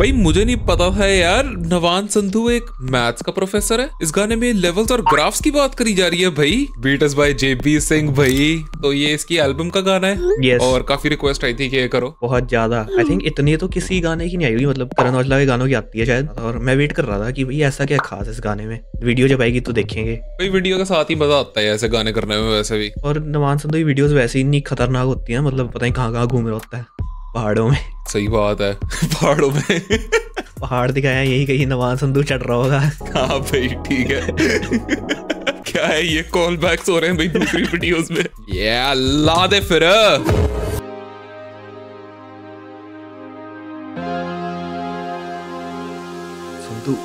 भाई मुझे नहीं पता था यार, नवान संधू एक मैथ्स का प्रोफेसर है। इस गाने में लेवल्स और ग्राफ्स की बात करी जा रही है भाई। Beat us by JB Singh भाई। तो ये इसकी एल्बम का गाना है। yes. और काफी रिक्वेस्ट आई थी कि ये करो। बहुत ज्यादा। आई थिंक इतनी तो किसी गाने की नहीं आई हुई, मतलब करण औजला के गानों की आती है शायद। और मैं वेट कर रहा था कि भाई ऐसा क्या खास है इस गाने में। वीडियो जब आएगी तो देखेंगे। भाई वीडियो के साथ ही मजा आता है ऐसे गाने करने में वैसे भी। और नवान संधू की वीडियोस वैसे ही इतनी खतरनाक होती है, मतलब पता नहीं कहाँ घूम रहा होता है पहाड़ों में। सही बात है, पहाड़ों में पहाड़ दिखाया, यही कहीं नवान संधू चढ़ रहा होगा। हाँ भाई ठीक है। क्या है ये कॉल बैक्स हो रहे हैं भाई दूसरी वीडियोस में। ये ला दे फिर। संधू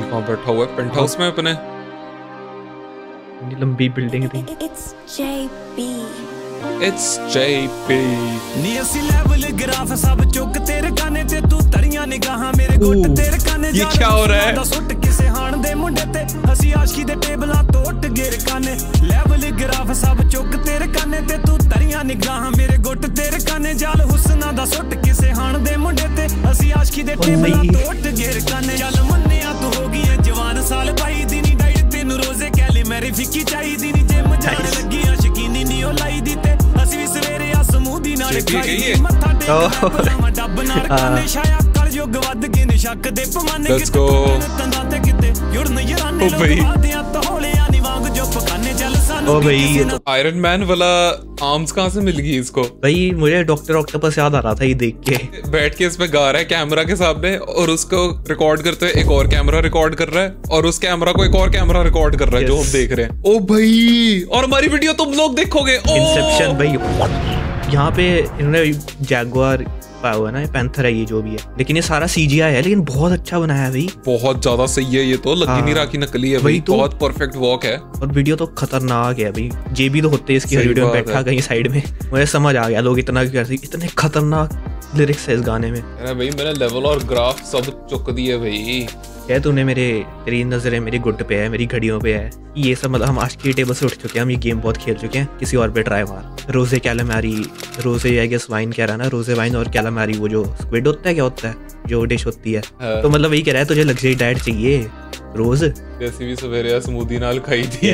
कहाँ बैठा हुआ है? पेंट हाउस में अपने। लंबी बिल्डिंग थी। It's JP। नी असली लेवल ग्राफ सब चुक तेरे काने ते तू तरियां निगाहां मेरे गुट तेरे काने। ये क्या हो रहा है? सुट किसे हाण दे मुंडे ते हसी आशकी दे टेबलां तोट गिर काने। लेवल ग्राफ सब चुक तेरे काने ते तू तरियां निगाहां मेरे गुट तेरे काने। जाल हुस्ना दा सुट किसे हाण दे मुंडे ते हसी आशकी दे टेबलां तोट गिर काने। चल मन्निया तू हो गई है जवान साल पाई दी नी डाइट तेनू रोजे कैली मेरी फिक्की चाहिदी नी। जिम जाने लगी आ शकीनी नी ओ लाई दी ते ਅਸੀਂ ਵੀ ਸਵੇਰੇ ਆ ਸਮੂਦੀ ਨਾਲ ਖਾਈ ਮੱਥਾ ਟੇਕ ਡੱਬ ਨਾਲ ਕਾਨੇ ਛਾਇਆ ਕਰ ਯੁੱਗ ਵੱਧ ਗਏ ਨੇ ਸ਼ੱਕ ਦੇ ਪਮਾਨੇ ਕਿਤੇ ਤੰਦਾਂ ਤੇ ਕਿਤੇ ਯੁੜ ਨਜ਼ਰਾਨੇ ਲੋਕ ਵਾਦਿਆਂ ਤਹੋਲਿਆਂ ਨੀ ਵਾਂਗ ਜੋ ਪਕਾਨੇ ਚੱਲ ਸਾਨੂੰ। ओ भाई आयरन मैन वाला आर्म्स कहाँ से मिल गई इसको? भाई मुझे डॉक्टर ऑक्टोपस याद आ रहा था ये देख के। बैठ के इसमें गा रहा है कैमरा के सामने और उसको रिकॉर्ड करते हुए एक और कैमरा रिकॉर्ड कर रहा है और उस कैमरा को एक और कैमरा रिकॉर्ड कर रहा है जो हम देख रहे हैं। ओ भाई, और हमारी वीडियो तुम लोग देखोगे। इंसेप्शन भाई। यहाँ पे इन्होंने जैगुआर पाया हुआ है ना, ये पैंथर है ये जो भी है, लेकिन ये सारा सीजीआई है, लेकिन बहुत अच्छा बनाया है भाई। बहुत ज्यादा सही है ये तो, लग ही नहीं रहा कि नकली है भाई। तो बहुत परफेक्ट वॉक है और वीडियो तो खतरनाक है भाई। जेबी तो होते हैं इसकी हर वीडियो में बैठा कहीं साइड में। मुझे समझ आ गया लोग इतना क्यों करते, इतने खतरनाक लिरिक्स है इस गाने में। अरे भाई मैंने लेवल और ग्राफ सब चुक दिए भाई। क्या तूने तेरी नजरें मेरी गुट पे है, मेरी घड़ियों पे है, ये सब मतलब हम आज की टेबल से उठ चुके हैं, हम ये गेम बहुत खेल चुके हैं। किसी और पे ट्राई मार। रोजे कैलामारी, रोजे आई गेस वाइन कह रहा है ना, रोजे वाइन और कैलामारी वो जो स्क्विड होता है, क्या होता है जो डिश होती है। तो मतलब वही कह रहा है तुझे लग्जरी डाइट चाहिए रोज। जैसे भी सवेरे स्मूदी नाल खाई थी।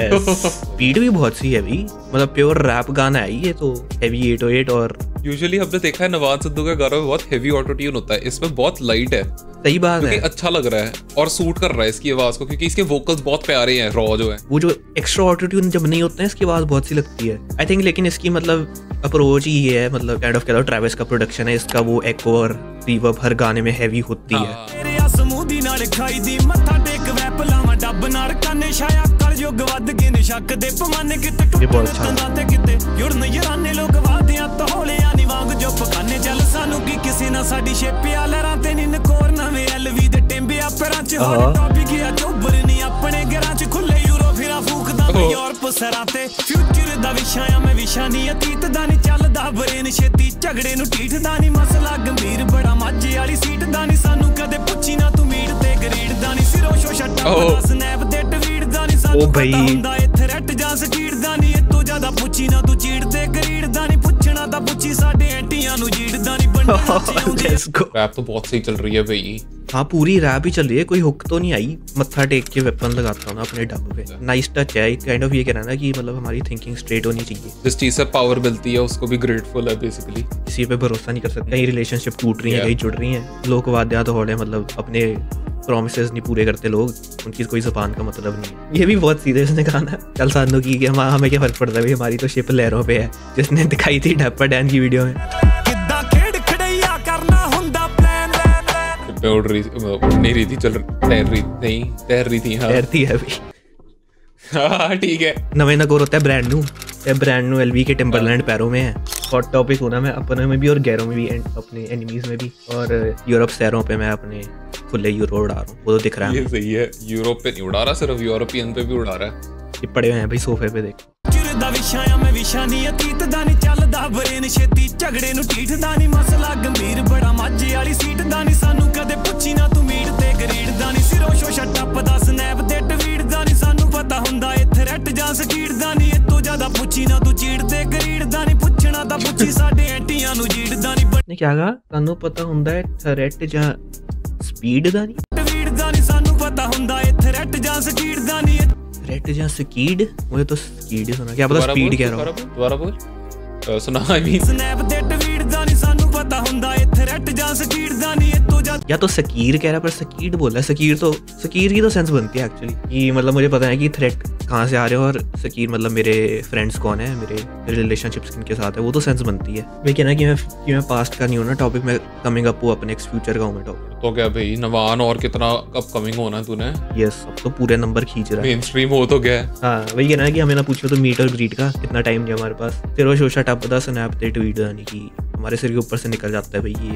स्पीड भी बहुत सी है भाई, मतलब प्योर रैप गाना है ये तो। हेवी 808 और यूजुअली हमने देखा है नवान संधू का गाना में बहुत हेवी ऑटो ट्यून होता है, इसमें बहुत लाइट है। सही बात है, अच्छा लग रहा है और सूट कर रहा है इसकी आवाज को, क्योंकि इसके वोकल्स बहुत प्यारे हैं। रॉ जो है वो जो एक्स्ट्रा ऑटो ट्यून जब नहीं होता है इसकी आवाज बहुत सी लगती है आई थिंक। लेकिन इसकी मतलब अप्रोच ही ये है, मतलब काइंड ऑफ कह लो ट्रेविस का प्रोडक्शन है इसका, वो एको और रिवर्ब हर गाने में हैवी होती है। ਸਮੂਦੀ ਨਾਲ ਖਾਈ ਦੀ ਮੱਥਾ ਟੇਕ ਵੈਪ ਲਾਵਾਂ ਡੱਬ ਨਾਲ ਕਾਨੇ ਛਾਇਆ ਕਰ ਯੁੱਗ ਵੱਧ ਗਏ ਨੇ ਸ਼ੱਕ ਦੇ ਪਮਾਨੇ ਕਿਤੇ ਟੁੱਟਣ ਤੰਦਾਂ ਤੇ ਕਿਤੇ ਯੁੜ ਨਜ਼ਰਾਨੇ ਲੋਕ ਵਾਦਿਆਂ ਤਹੋਲਿਆਂ ਨੀ ਵਾਂਗ ਜੋ ਪਕਾਨੇ। ਚੱਲ ਸਾਨੂੰ ਕੀ ਕਿਸੇ ਨਾ ਸਾਡੀ ਛੇਪਿਆ ਲਹਿਰਾਂ ਤੇ ਨੀ ਨਕੋਰ ਨਵੇਂ ਐਲਵੀ ਦੇ ਟਿੰਬਿਆ ਪੈਰਾਂ ਚ ਹੌਟ ਟੌਪਿਕ ਆ ਚੋਬਰ ਨੀ ਆਪਣੇ ਘਰਾਂ ਚ ਖੁੱਲੇ ਯੂਰੋ ਫਿਰਾ ਫੂਕਦਾ ਮੈਂ ਯੂਰਪ ਸਰਾਂ ਤੇ। ਫਿਊਚਰ ਦਾ ਵਿਸ਼ਾ ਆ ਮੈਂ ਵਿਸ਼ਾ ਨੀ ਅਤੀਤ ਦਾ ਨੀ ਚੱਲਦਾ ਬਰੇਨ ਛੇਤੀ ਝਗੜੇ ਨੂੰ ਢੀਠ ਦਾ ਨੀ ਮਸਲਾ ਗੰਭੀਰ ਬੜਾ ਮਾਝੇ ਵਾਲੀ ਸੀਟ ਦਾ ਨੀ ਸਾਨੂੰ ਕਦੇ ਪੁੱਛੀ ਨਾ ਤੂੰ ਮੀਟ ਤੇ ਗਰੀਡ ਦਾ ਨੀ ਸਿਰੋਂ ਸ਼ੋਸ਼ਟਾ ਦਾ ਸਨੈਪ ਤੇ ਟਵੀਟ ਦਾ ਨੀ ਸਾਨੂੰ ਪਤਾ ਹੁੰਦਾ ਇਹ ਥ੍ਰੈਟ ਜਾਂ ਸਟੀਡ ਦਾ ਨੀ। ਇਹ ਤੋਂ ਜ਼ਿਆਦਾ ਪੁੱਛੀ ਨਾ ਤੂੰ ਚੀੜ ਤੇ ਗਰੀਡ ਦਾ ਨੀ, ਪੁੱਛਣਾ ਤਾਂ ਪੁੱਛੀ ਸਾਡੇ ਐਂਟੀਆਂ ਨੂੰ ਜੀੜ ਦਾ ਨੀ। रैप तो बहुत सही चल रही है भाई। हाँ पूरी रैप ही चल रही है, कोई हुक तो नहीं आई। मत्था टेक के वेपन लगाता हूँ ना अपने डब पे। नाइस टच है काइंड ऑफ, ये कह रहा है ना कि मतलब हमारी थिंकिंग स्ट्रेट होनी चाहिए। जिस चीज से पावर मिलती है उसको भी ग्रेटफुल है बेसिकली। किसी पे भरोसा नहीं कर सकते, कहीं रिलेशनशिप टूट रही है, कहीं जुड़ रही है। लोग वाद्या तो होड़े मतलब अपने प्रॉमिसेस नहीं पूरे करते लोग, उनकी कोई ज़बान का मतलब नहीं है। ये भी बहुत सीधे उसने कहा ना कल साधनों की, हमें क्या फर्क पड़ता है भाई, हमारी तो शिप लहरों पे है, जिसने दिखाई थी डैपर डैन की वीडियो में। उड़ नहीं रही थी, तैर रही थी। हाँ तैरती है अभी। हाँ ठीक है। नवे नगोर होता है ब्रांड न्यू एलवी के टिम्बरलैंड पैरों में है। हॉट टॉपिक होना मैं अपने में भी और गैरों में भी, अपने एनिमीज में भी, और यूरोप शहरों पे मैं अपने खुले यूरो उड़ा रहा हूँ, वो तो दिख रहा है। ये सही है, यूरोप पे नहीं उड़ा रहा, सिर्फ यूरोपियन पे भी उड़ा रहा है। ये पड़े हुए हैं भाई सोफे पे, देख। ਦਾ ਵਿਸ਼ਾ ਆ ਮੈਂ ਵਿਸ਼ਾ ਨੀ ਅਤੀਤ ਦਾ ਨੀ ਚੱਲਦਾ ਬਰੇਨ ਛੇਤੀ ਝਗੜੇ ਨੂੰ ਢੀਠ ਦਾ ਨੀ ਮਸਲਾ ਗੰਭੀਰ ਬੜਾ ਮਾਝੇ ਵਾਲੀ ਸੀਟ ਦਾ ਨੀ ਸਾਨੂੰ ਕਦੇ ਪੁੱਛੀ ਨਾ ਤੂੰ ਮੀਟ ਤੇ ਗਰੀਡ ਦਾ ਨੀ ਸਿਰੋਂ ਸ਼ੋਸ਼ਟਾ ਦਾ ਸਨੈਪ ਤੇ ਟਵੀਟ ਦਾ ਨੀ ਸਾਨੂੰ ਪਤਾ ਹੁੰਦਾ ਇਹ ਥ੍ਰੈਟ ਜਾਂ ਸਟੀਡ ਦਾ ਨੀ। ਇਹ ਤੋਂ ਜ਼ਿਆਦਾ ਪੁੱਛੀ ਨਾ ਤੂੰ ਚੀੜ ਤੇ ਗਰੀਡ ਦਾ ਨੀ, ਪੁੱਛਣਾ ਤਾਂ ਪੁੱਛੀ ਸਾਡੇ ਐਂਟੀਆਂ ਨੂੰ ਜੀੜ ਦਾ ਨੀ। क्या कहा? ਤੁਹਾਨੂੰ ਪਤਾ ਹੁੰਦਾ ਹੈ ਥ੍ਰੈਟ ਜਾਂ ਸਪੀਡ ਦਾ ਨਹੀਂ? ਟਵੀਟ ਦਾ ਨਹੀਂ ਸਾਨੂੰ ਪਤਾ ਹੁੰਦਾ ਏ ਥ੍ਰੈਟ ਜਾਂ ਸਪੀਡ ਦਾ ਨਹੀਂ थ्रेट ਜਾਂ स्कीड? मुझे तो स्कीड ही सुना, क्या पता स्पीड कह रहा हूं। दोबारा बोल सुना I mean snap they tweet दा नहीं सानू पता हुंदा ए थ्रेट जां स्कीड दा नहीं ए तो जा या तो सकीर कह रहा है पर सकीड बोल रहा है। सकीर की तो सेंस बनती है एक्चुअली कि मतलब मुझे पता है कि थ्रेट कहाँ से आ रहे हो और सकीर मतलब मेरे फ्रेंड्स कौन है, मेरे रिलेशनशिप्स किनके साथ है, वो तो सेंस बनती है। मैं कहना कि मैं पास्ट का नहीं हूँ ना टॉपिक में कमिंग अप वो अपने नेक्स्ट फ्यूचर का हूँ मैं टॉपिक। तो क्या भाई नवान और कितना अपकमिंग होना है तूने? यस अब तो पूरे नंबर खींच रहा है, मेन स्ट्रीम हो तो गया है। हाँ वही कहना है कि हमें ना पूछो तो मीट और ग्रीट का कितना टाइम नहीं हमारे पास, फिर वो शोशा टप दा स्नैप दे ट्वीट यानी कि हमारे सिर के ऊपर से निकल जाता है भाई, ये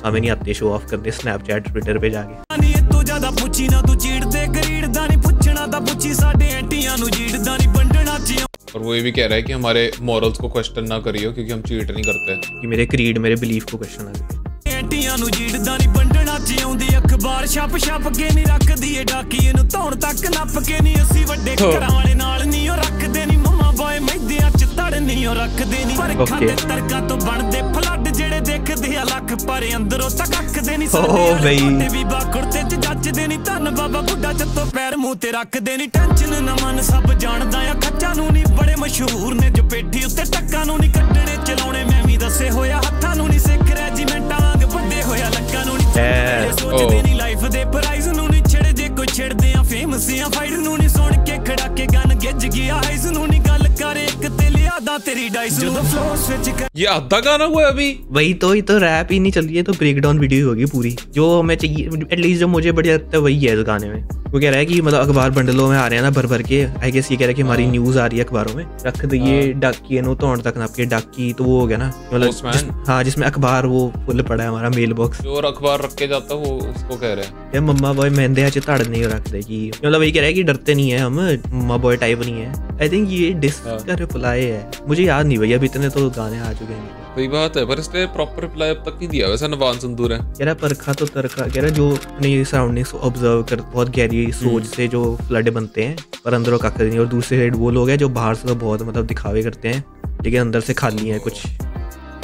हमें नहीं आते शो ऑफ करने स्नैपचैट ट्विटर पे जाके। नहीं ए तो ज्यादा पूछी ना तू चीड़ दे ग्रीड दा नहीं पूछना ता पूछी साडे एंटियां नु जीड़ दा नहीं बंडना ची। और वो ये भी कह रहा है कि हमारे मॉरल्स को क्वेश्चन ना करियो क्योंकि हम चीट नहीं करते कि मेरे क्रीड मेरे बिलीफ को क्वेश्चन आ गया। ਐਂਟੀਆਂ ਨੂੰ ਜੀੜਦਾ ਨਹੀਂ ਬੰਡਣਾ ਚ ਆਉਂਦੀ ਅਖਬਾਰ ਛਪ ਕੇ ਨਹੀਂ ਰੱਖਦੀ ਏ ਡਾਕੀਏ ਨੂੰ ਧੌਣ ਤੱਕ ਨੱਪ ਕੇ ਨਹੀਂ ਅਸੀਂ ਵੱਡੇ ਘਰਾਂ ਵਾਲੇ ਨਾਲ ਨਹੀਂ ਉਹ ਰੱਖਦੇ ਨਹੀਂ ਮਮਾ ਬੋਏ ਮਹਿੰਦਿਆਂ ਚ ਤੜ ਨਹੀਂ ਉਹ ਰੱਖਦੇ ਨਹੀਂ ਪਰ ਖਾਂਦੇ ਤਰਕਾਂ ਤੋਂ ਬਣਦੇ ਫਲੱਡ ਜਿਹੜੇ ਦੇਖਦੇ ਆ ਲੱਖ ਪਰ ਅੰਦਰੋਂ ਤੱਕ ਅੱਖਦੇ ਨਹੀਂ ਸਾਡੇ ਵੀ ਬਾਖੁਰਤੇ ਚ ਜੱਜਦੇ ਨਹੀਂ ਧੰਨ ਬਾਬਾ ਬੁੱਢਾ ਚੱਤੋ ਪੈਰ ਮੂੰਹ ਤੇ ਰੱਖਦੇ ਨਹੀਂ ਟੈਨਸ਼ਨ ਨਾ ਮਨ ਸਭ ਜਾਣਦਾ ਆ ਖੱਚਾਂ ਨੂੰ ਨਹੀਂ ਬੜੇ ਮਸ਼ਹੂਰ ਨੇ ਜੋ ਪੇਠੀ ਉੱਤੇ ਟੱਕਾਂ ਨੂੰ ਨਹੀਂ ਕੱਢਣੇ ਚਲਾਉਣੇ ਮੈਂ ਵੀ ਦੱਸੇ ਹੋਇਆ ਹੱਥਾਂ ਨੂੰ ਨਹੀਂ ਸਿੱਖ ਰੈਜੀਮੈਂਟਾਂ ਵੱਡੇ ਹੋਇਆ ਲੱਕਾਂ ਨੂੰ ਨਹੀਂ ਸੋਚਦੇ ਨਹੀਂ ਲਾਈਫ ਦੇ ਪ੍ਰਾਈਜ਼ ਨੂੰ ਨਹੀਂ ਛੇੜੇ ਜੇ ਕੋਈ ਛੇੜਦੇ ਆ ਫੇਮਸ ਆ ਫਾਈਟ ਨੂੰ ਨਹੀਂ ਸੁਣ ਕੇ ਖੜਾ ਕੇ ਗਨ ਗਿੱਜ ਗਿਆ ਹਾਈਜ਼ ਨੂੰ ਨਹੀਂ ਗੱਲ ਕਰ ਇੱਕ ਤੇ ਲਿਆਦਾ तेरी डाइस जो फ्लो स्विच कर। ये आधा गाना हुआ है अभी? वही तो रैप ही नहीं चल रही है तो ब्रेक डाउन वीडियो होगी पूरी जो हमें चाहिए एटलीस्ट जो मुझे बढ़िया लगता है वही है इस गाने में। वो कह रहा है कि मतलब अखबार बंडलों में आ रहे हैं ना भर के, आई गेस ये कह रहा है कि हमारी न्यूज आ रही है अखबारों में, रख दिए डाकी नो तोड़ तक नाप के डाकी तो वो हो गया ना मतलब हाँ जिसमें अखबार वो फुल पड़ा है हमारा मेल बॉक्स जो अखबार रख के जाता है वो उसको कह रहे हैं यार मम्मा बॉय मेहंदे च तड़ नहीं रख देगी, मतलब वही कह रहा है कि डरते नहीं है हम, मम्मा बॉय टाइप नहीं है। आई थिंक ये डिस का रिप्लाई है, मुझे याद नहीं भैया अभी इतने तो गाने आ चुके हैं। सही बात है पर इसने प्रॉपर रिप्लाई अब तक नहीं दिया वैसे नवान संदूर है। कह रहा परखा तो तरखा, कह रहा जो अपने सराउंडिंग्स ऑब्जर्व कर बहुत गहरी सोच से जो फ्लड बनते हैं पर अंदरों का नहीं, और दूसरे साइड वो लोग हैं जो बाहर से तो बहुत मतलब दिखावे करते हैं लेकिन अंदर से खाली है, कुछ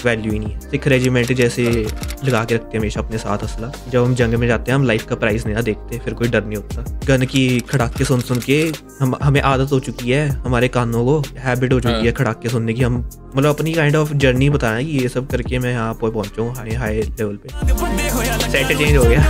वैल्यू ही नहीं है। सिख रेजिमेंट जैसे लगा के रखते हैं हमेशा अपने साथ असला, जब हम जंग में जाते हैं हम लाइफ का प्राइस नहीं ना देखते, फिर कोई डर नहीं होता। गन की खड़ाके सुन के हमें आदत हो चुकी है, हमारे कानों को हैबिट हो चुकी है खड़ाके सुनने की। हम मतलब अपनी काइंड ऑफ जर्नी बताना कि ये सब करके मैं यहाँ पर पहुंचा हूँ हाई लेवल पे, सेट चेंज हो गया।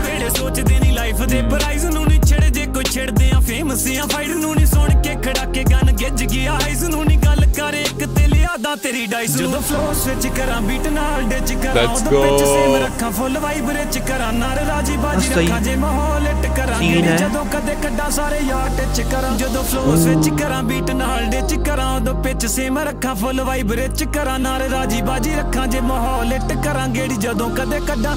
ਛੇੜਦੇ ਆ ਫੇਮਸ ਆ ਫਾਈਟ ਨੂੰ ਨਹੀਂ ਸੁਣ ਕੇ ਖੜਾ ਕੇ ਗਨ ਗਿੱਜ ਗਿਆ ਹਾਈਜ਼ ਨੂੰ ਨਹੀਂ ਗੱਲ ਕਰ ਇੱਕ ਤੇ ਲਿਆਦਾ ਤੇਰੀ ਡਾਈਸ ਜਦੋਂ ਫਲੋ ਸਵਿਚ ਕਰਾਂ ਬੀਟ ਨਾਲ ਡਿਚ ਕਰਾਂ ਉਹਦੇ ਵਿੱਚ ਸੇਮ ਰੱਖਾਂ ਫੁੱਲ ਵਾਈਬ ਰਿਚ ਕਰਾਂ ਨਾਲ ਰਾਜੀ ਬਾਜੀ ਰੱਖਾਂ ਜੇ ਮਾਹੌਲ ਹਿੱਟ ਕਰਾਂ ਜਦੋਂ ਕਦੇ ਕੱਢਾਂ ਸਾਰੇ ਯਾਰ ਟਿਚ ਕਰਾਂ ਜਦੋਂ ਫਲੋ ਸਵਿਚ ਕਰਾਂ ਬੀਟ ਨਾਲ ਡਿਚ ਕਰਾਂ ਉਹਦੇ ਵਿੱਚ ਸੇਮ ਰੱਖਾਂ ਫੁੱਲ ਵਾਈਬ ਰਿਚ ਕਰਾਂ ਨਾਲ ਰਾਜੀ ਬਾਜੀ ਰੱਖਾਂ ਜੇ ਮਾਹੌਲ ਹਿੱਟ ਕਰਾਂ ਗੇੜੀ ਜਦੋਂ ਕਦੇ ਕੱਢਾਂ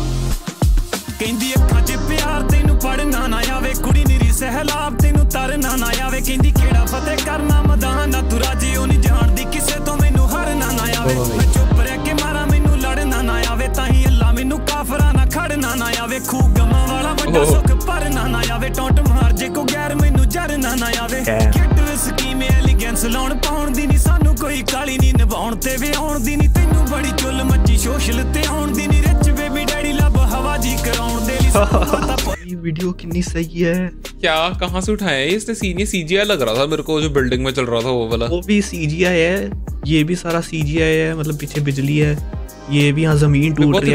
ਕਹਿੰਦੀ ਅੱਖਾਂ 'ਚ ਪਿਆਰ ਤੈਨੂੰ ਪੜਨਾ ਨਾ ਆਵੇ ਕੁੜੀ ਨੀਰੀ ਸਹਿਲਾਬ ਤੈਨੂੰ ਤਰਨਾ ਨਾ ਆਵੇ ਕਹਿੰਦੀ ਕਿਹੜਾ ਫਤਿਹ ਕਰਨਾ ਮੈਦਾਨ ਨਾ ਤੂੰ ਰਾਜੀ ਉਹ ਨਹੀਂ ਜਾਣਦੀ ਕਿਸੇ ਤੋਂ ਮੈਨੂੰ ਹਾਰਨਾ ਨਾ ਆਵੇ ਮੈਂ ਚੁੱਪ ਰਹਿ ਕੇ ਮਾਰਾਂ ਮੈਨੂੰ ਲੜਨਾ ਨਾ ਆਵੇ ਤਾਂ ਹੀ ਅੱਲਾ ਮੈਨੂੰ ਕਾਫਰਾਂ ਨਾ ਖੜਨਾ ਨਾ ਆਵੇ ਖੂ ਗਮਾਂ ਵਾਲਾ ਵੱਡਾ ਸੁੱਖ ਭਰਨਾ ਨਾ ਆਵੇ ਟੌਂਟ ਮਾਰ ਜੇ ਕੋ ਗੈਰ ਮੈਨੂੰ ਜਰਨਾ ਨਾ ਆਵੇ ਕਿੱਟ ਸਕੀਮ ਐਲੀਗੈਂਸ ਲਾਉਣ ਪਾਉਣ ਦੀ ਨਹੀਂ ਸਾਨੂੰ ਕੋਈ ਕਾਲੀ ਨਹੀਂ ਨਿਭਾਉਣ ਤੇ ਵੀ ਆਉਣ ਦੀ ਨਹੀਂ ਤੈਨੂੰ ਬੜੀ ਚੁੱਲ ਮੱਚੀ ਸੋਸ਼ਲ ਤੇ ਆਉਣ ਦੀ ਨਹੀਂ ਰਿਚ ਬੇਬੀ ਡੈਡੀ ਲੱਭ ਹਵਾ ਜੀ कराउंड दे ली। ये वीडियो कितनी सही है, क्या कहाँ से उठाया है इसने सीन? ये CGI लग रहा था मेरे को जो बिल्डिंग में चल रहा था वो वाला, वो भी CGI है, ये भी सारा CGI है, मतलब पीछे बिजली है, ये भी यहाँ जमीन टूट रही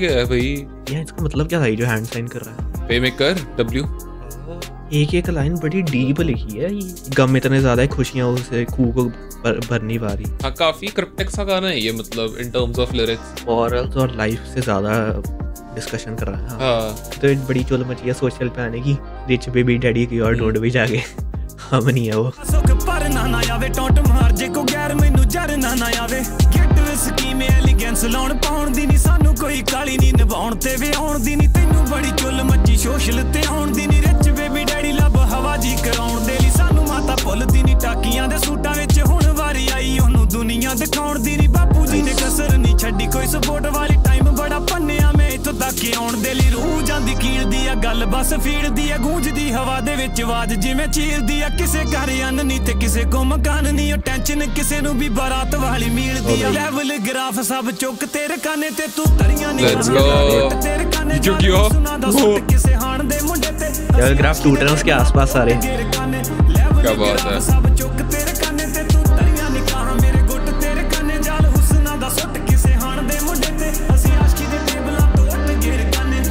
है भाई। ये इसका मतलब क्या था जो हैंड साइन कर रहा है? पे मेकर W एक लाइन बड़ी डीप लिखी है, गम इतने ज्यादा है खुशियां उसे खूह को भर नहीं पा रही। हाँ काफी क्रिप्टिक सा गाना है ये, मतलब in terms of lyrics morals और लाइफ से ज्यादा डिस्कशन कर रहा है। हाँ तो बड़ी चोल मची है सोशल पे आने की, रिच बेबी डैडी की और ढूंढ भी जाके हम नहीं है वो सुख भरना ना आवे टॉन्ट मार जे को गैर मैनू जरना ना आवे गेट स्कीम एलिगेंस लाउण पाउण दी नहीं सानू कोई काली नहीं निभाउण ते वे आउण दी नहीं तैनू बड़ी चुल मची सोशल ते आउण दी नहीं रिच बेबी डैडी लब हवा जी कराउण दे लई सानू माता भुੱਲ दी नहीं टाकियां दे सूटां विच हुण वारी आई ओनू दुनिया दिखाउण दी नहीं बापू जी ने कसर नहीं छड्डी कोई सपोर्ट वाली टाइम बड़ा भन्निया मैं इत्थों तक आउण दे लई रूह जांदी कील दी ਆ ਗੱਲ ਬਸ ਫੀਲਦੀ ਆ ਗੂੰਜਦੀ ਹਵਾ ਦੇ ਵਿੱਚ ਆਵਾਜ਼ ਜਿਵੇਂ ਚੀਰਦੀ ਆ ਕਿਸੇ ਘਰ ਅੰਨ ਨਹੀਂ ਤੇ ਕਿਸੇ ਕੋ ਮਕਾਨ ਨਹੀਂ ਉਹ ਟੈਨਸ਼ਨ ਕਿਸੇ ਨੂੰ ਵੀ ਬਾਰਾਤ ਵਾਲੀ ਮਿਲਦੀ ਆ ਲੈਵਲ ਗ੍ਰਾਫ ਸਭ ਚੁੱਕ ਤੇਰੇ ਕਾਨੇ ਤੇ ਤੂੰ ਤਰੀਆਂ ਨਹੀਂ ਤੇਰੇ ਕਾਨੇ क्यों ਕਿਸੇ ਹਾਣ ਦੇ ਮੁੰਡੇ ਤੇ यार ग्राफ टूट रहे हैं उसके आसपास सारे। क्या बात है। ਸਭ ਚੁੱਕ ਤੇਰੇ ਕਾਨੇ ਤੇ ਤੂੰ ਤਰੀਆਂ ਨਹੀਂ ਕਹਾਂ ਮੇਰੇ ਗੁੱਟ ਤੇਰੇ ਕਾਨੇ ਜਾਲ ਹੁਸਨਾ ਦਾ ਸੁੱਟ ਕਿਸੇ ਹਾਣ ਦੇ ਮੁੰਡੇ ਤੇ ਅਸੀਂ ਆਸ਼ਕੀ ਦੇ ਟੇਬਲਾਂ ਤੋਂ ਉੱਟ ਗੇਰ ਕਾਨੇ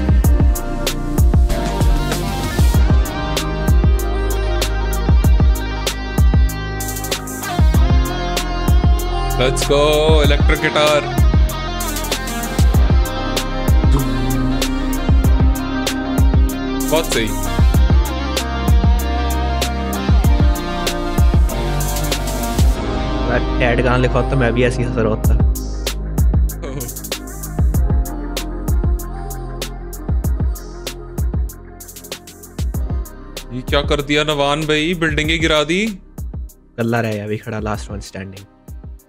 Let's go electric guitar। बहुत सही। टैड गाना लिखा होता मैं भी ऐसी हंस रहा होता। ये क्या कर दिया नवान भाई, बिल्डिंगें गिरा दी। कल्ला रहा अभी खड़ा, लास्ट वन स्टैंडिंग।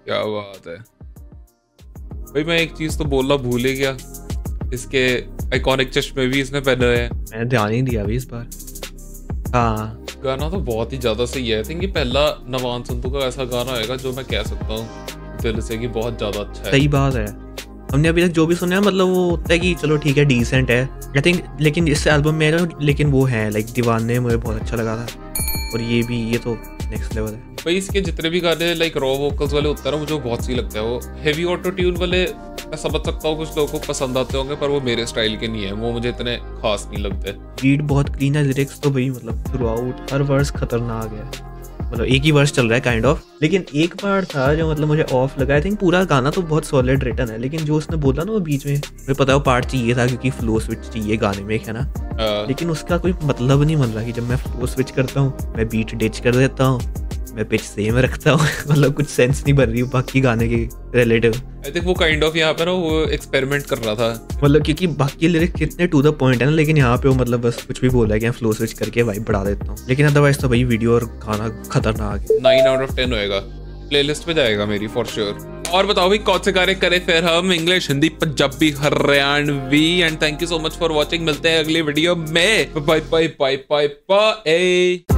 क्या बात है भाई। मैं एक चीज तो बोलना भूल ही गया, इसके आइकॉनिक चश्मे भी इसने पहने हुए हैं। मैंने ध्यान ही दिया अभी इस बार। हाँ गाना तो बहुत ही ज्यादा सही है। आई थिंक ये पहला नवान संधू का ऐसा गाना होगा जो मैं कह सकता हूँ दिल से कि बहुत ज्यादा अच्छा है। सही बात है। हमने अभी तक जो भी सुना है मतलब वो होता है कि चलो ठीक है डिसेंट है आई थिंक, लेकिन इस एल्बम में लेकिन वो है लाइक दीवाने मुझे बहुत अच्छा लगा था, और ये तो नेक्स्ट लेवल है भाई। इसके जितने भी गाने लाइक रॉ वोकल्स वाले होते हैं ना, मुझे बहुत सही लगता है। वो हेवी ऑटो ट्यून वाले मैं समझ सकता हूँ कुछ लोगों को पसंद आते होंगे, पर वो मेरे स्टाइल के नहीं है, वो मुझे इतने खास नहीं लगते। बीट बहुत क्लीन है, लिरिक्स तो भाई मतलब थ्रू आउट हर वर्स खतरनाक है, मतलब एक ही वर्स चल रहा है काइंड ऑफ, लेकिन एक पार्ट था जो मतलब मुझे ऑफ लगा। आई थिंक पूरा गाना तो बहुत सॉलिड रिटन है, लेकिन जो उसने बोला ना वो बीच में, मुझे पता है वो पार्ट चाहिए था क्योंकि फ्लो स्विच चाहिए गाने में, है ना, लेकिन उसका कोई मतलब नहीं बन रहा कि जब मैं फ्लो स्विच करता हूँ मैं बीट डिच कर देता हूँ, मैं पिच सेम रखता हूँ मतलब कुछ सेंस नहीं बन रही बाकी गाने के रिलेटिव। आई थिंक वो काइंड ऑफ यहाँ पे ना वो एक्सपेरिमेंट कर रहा था, मतलब क्योंकि बाकी लिरिक्स कितने टू द पॉइंट है ना, लेकिन यहाँ पे वो मतलब बस कुछ भी बोला है कि फ्लो स्विच करके वाइब बढ़ा देता हूँ, लेकिन अदरवाइज तो भाई वीडियो और गाना खतरनाक है। 9 out of 10 होएगा, प्लेलिस्ट पे जाएगा मेरी फॉर श्योर। और बताओ भाई कौन से गाने करें फिर हम, English, Hindi, Punjabi, Haryanvi. And thank you so much for watching. मिलते हैं अगली वीडियो में। Bye bye bye bye bye.